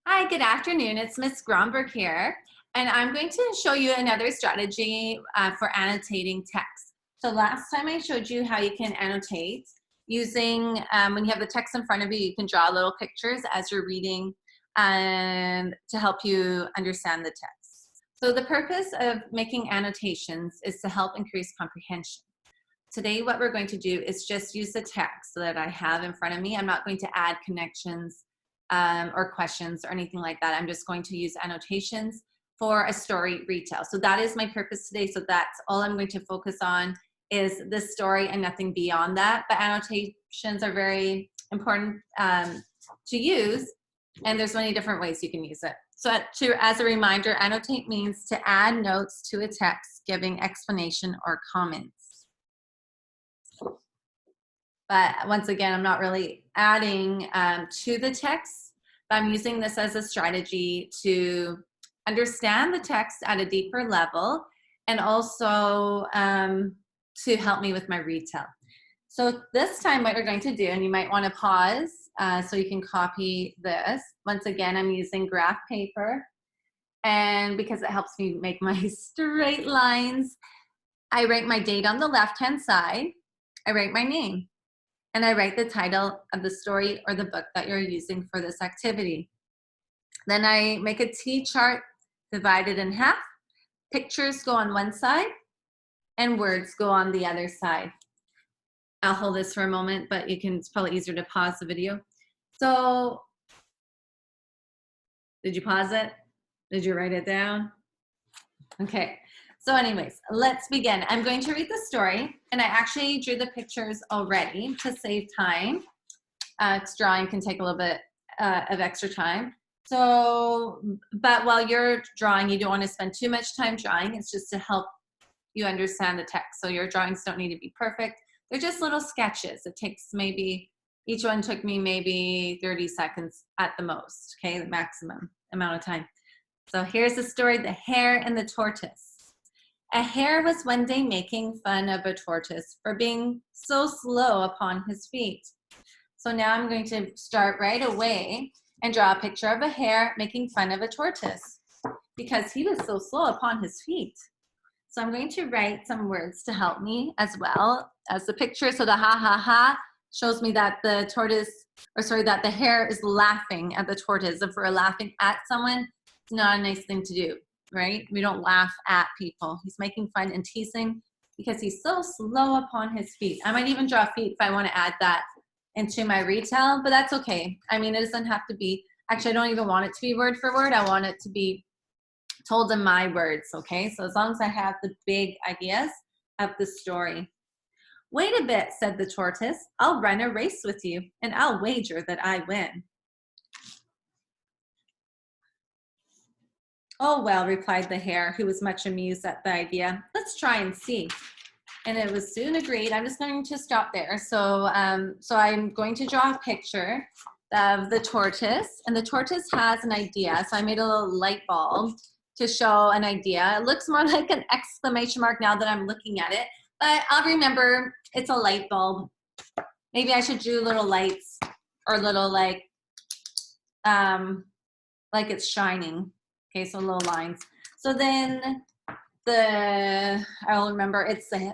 Hi, good afternoon. It's Miss Gromberg here, and I'm going to show you another strategy for annotating text. So last time I showed you how you can annotate using, when you have the text in front of you, you can draw little pictures as you're reading and to help you understand the text. So the purpose of making annotations is to help increase comprehension. Today, what we're going to do is just use the text that I have in front of me. I'm not going to add connections or questions or anything like that. I'm just going to use annotations for a story retell. So that is my purpose today. So that's all I'm going to focus on is this story and nothing beyond that. But annotations are very important to use, and there's many different ways you can use it. So as a reminder, annotate means to add notes to a text, giving explanation or comments. But once again, I'm not really adding to the text, but I'm using this as a strategy to understand the text at a deeper level and also to help me with my retell. So this time what you're going to do, and you might want to pause so you can copy this. Once again, I'm using graph paper, and because it helps me make my straight lines, I write my date on the left-hand side, I write my name, and I write the title of the story or the book that you're using for this activity. Then I make a T-chart divided in half. Pictures go on one side and words go on the other side. I'll hold this for a moment, but it's probably easier to pause the video. So, did you pause it? Did you write it down? Okay. So anyways, let's begin. I'm going to read the story, and I actually drew the pictures already to save time. Drawing can take a little bit of extra time. So, but while you're drawing, you don't want to spend too much time drawing. It's just to help you understand the text. So your drawings don't need to be perfect. They're just little sketches. It takes each one took me maybe 30 seconds at the most, okay, the maximum amount of time. So here's the story, The Hare and the Tortoise. A hare was one day making fun of a tortoise for being so slow upon his feet. So now I'm going to start right away and draw a picture of a hare making fun of a tortoise because he was so slow upon his feet. So I'm going to write some words to help me as well as the picture. So the ha ha ha shows me that the hare is laughing at the tortoise. If we're laughing at someone, it's not a nice thing to do. Right? We don't laugh at people. He's making fun and teasing because he's so slow upon his feet. I might even draw feet if I want to add that into my retell, but that's okay. I mean, it doesn't have to be, actually, I don't even want it to be word for word. I want it to be told in my words, okay? So as long as I have the big ideas of the story. Wait a bit, said the tortoise. I'll run a race with you, and I'll wager that I win. Oh, well, replied the hare, who was much amused at the idea. Let's try and see. And it was soon agreed. I'm just going to stop there. So, so I'm going to draw a picture of the tortoise, and the tortoise has an idea. So I made a little light bulb to show an idea. It looks more like an exclamation mark now that I'm looking at it, but I'll remember it's a light bulb. Maybe I should do little lights or little like it's shining. Okay, so little lines. So then I'll remember it's the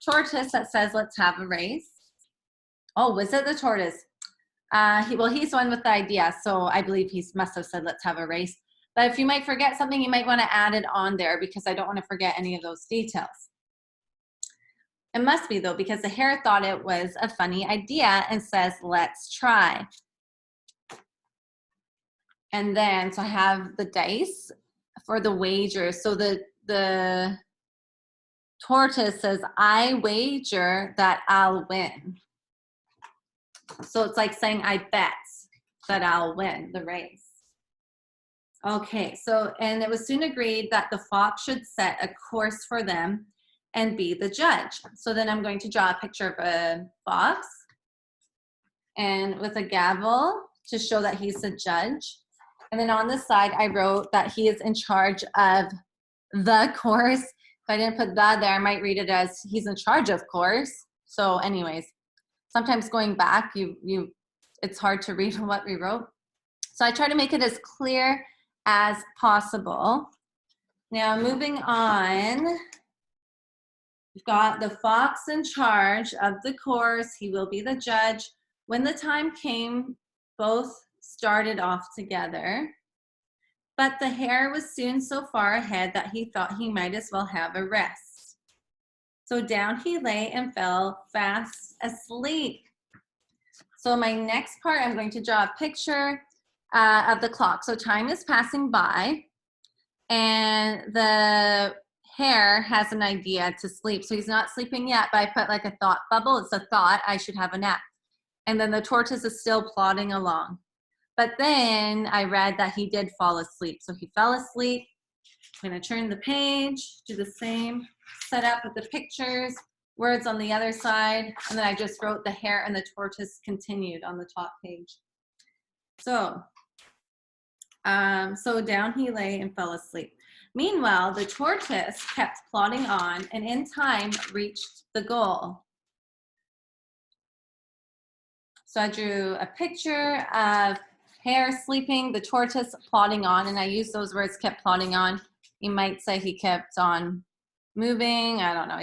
tortoise that says, let's have a race. Oh, was it the tortoise? He's the one with the idea, so I believe he must have said, let's have a race. But if you might forget something, you might want to add it on there because I don't want to forget any of those details. It must be, though, because the hare thought it was a funny idea and says, let's try. And then, so I have the dice for the wager. So the tortoise says, I wager that I'll win. So it's like saying, I bet that I'll win the race. Okay, so, and it was soon agreed that the fox should set a course for them and be the judge. So then I'm going to draw a picture of a fox and with a gavel to show that he's the judge. And then on the side, I wrote that he is in charge of the course. If I didn't put that there, I might read it as he's in charge of course. So anyways, sometimes going back, it's hard to read what we wrote. So I try to make it as clear as possible. Now moving on, we've got the fox in charge of the course. He will be the judge. When the time came, both started off together. But the hare was soon so far ahead that he thought he might as well have a rest. So down he lay and fell fast asleep. So my next part, I'm going to draw a picture of the clock. So time is passing by, and the hare has an idea to sleep. So he's not sleeping yet, but I put like a thought bubble. It's a thought, I should have a nap. And then the tortoise is still plodding along. But then I read that he did fall asleep. So he fell asleep. I'm going to turn the page, do the same setup with the pictures, words on the other side, and then I just wrote the hare and the tortoise continued on the top page. So, so down he lay and fell asleep. Meanwhile, the tortoise kept plodding on and in time reached the goal. So I drew a picture of hare sleeping, the tortoise plodding on, and I used those words, kept plodding on. You might say he kept on moving. I don't know.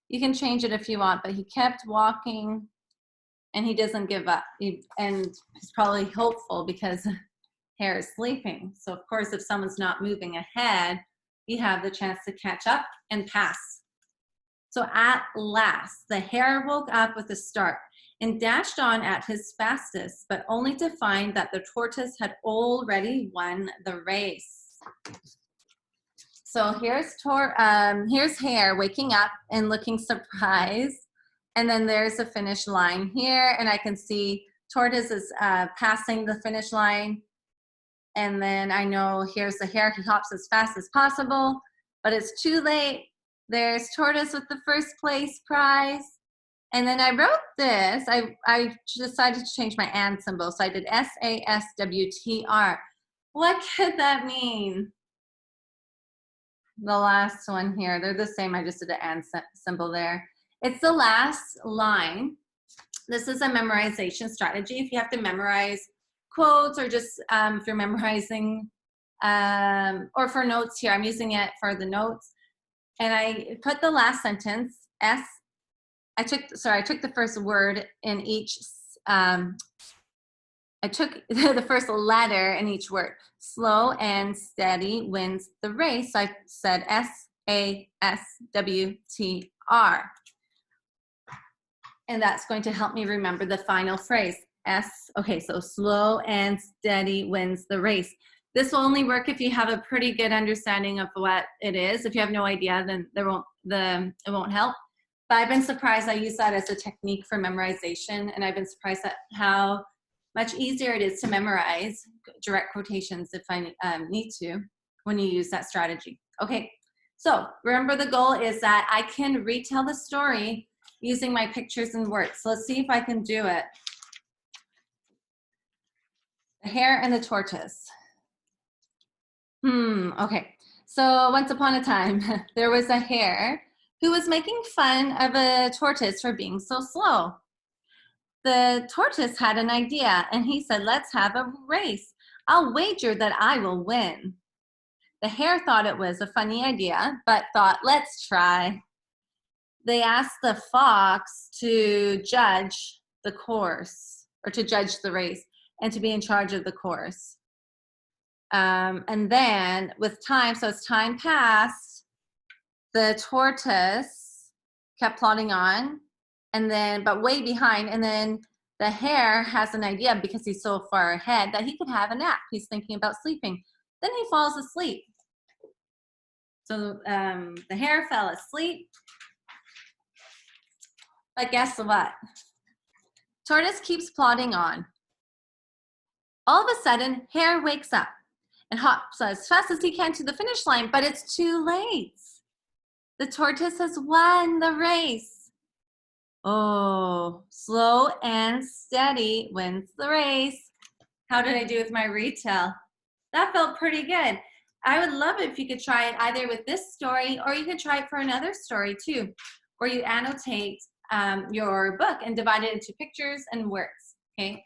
You can change it if you want, but he kept walking and he doesn't give up. And he's probably hopeful because hare is sleeping. So of course, if someone's not moving ahead, you have the chance to catch up and pass. So at last, the hare woke up with a start and dashed on at his fastest, but only to find that the tortoise had already won the race. So here's Hare waking up and looking surprised. And then there's the finish line here. And I can see Tortoise is passing the finish line. And then I know here's the hare. He hops as fast as possible, but it's too late. There's Tortoise with the first place prize. And then I wrote this. I decided to change my and symbol. So I did SASWTR. What could that mean? The last one here, they're the same. I just did an and symbol there. It's the last line. This is a memorization strategy. If you have to memorize quotes or just if you're memorizing or for notes here, I'm using it for the notes. And I put the last sentence, I took the first word in each, I took the first letter in each word. Slow and steady wins the race. So I said SASWTR. And that's going to help me remember the final phrase. Okay, so slow and steady wins the race. This will only work if you have a pretty good understanding of what it is. If you have no idea, then it won't help. But I've been surprised. I use that as a technique for memorization, and I've been surprised at how much easier it is to memorize direct quotations if I need to when you use that strategy. Okay, so remember the goal is that I can retell the story using my pictures and words. So let's see if I can do it. The hare and the tortoise. Okay, so once upon a time, there was a hare who was making fun of a tortoise for being so slow. The tortoise had an idea and he said, let's have a race. I'll wager that I will win. The hare thought it was a funny idea, but thought, let's try. They asked the fox to judge the course, or to judge the race, and to be in charge of the course. And then with time, so as time passed, the tortoise kept plodding on, and then, but way behind, and then the hare has an idea because he's so far ahead that he could have a nap. He's thinking about sleeping. Then he falls asleep. So the hare fell asleep. But guess what? Tortoise keeps plodding on. All of a sudden, hare wakes up and hops as fast as he can to the finish line, but it's too late. The tortoise has won the race. Oh, slow and steady wins the race. How did I do with my retell? That felt pretty good. I would love it if you could try it either with this story, or you could try it for another story too, where you annotate your book and divide it into pictures and words, okay?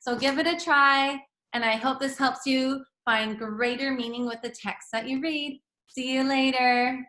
So give it a try. And I hope this helps you find greater meaning with the text that you read. See you later.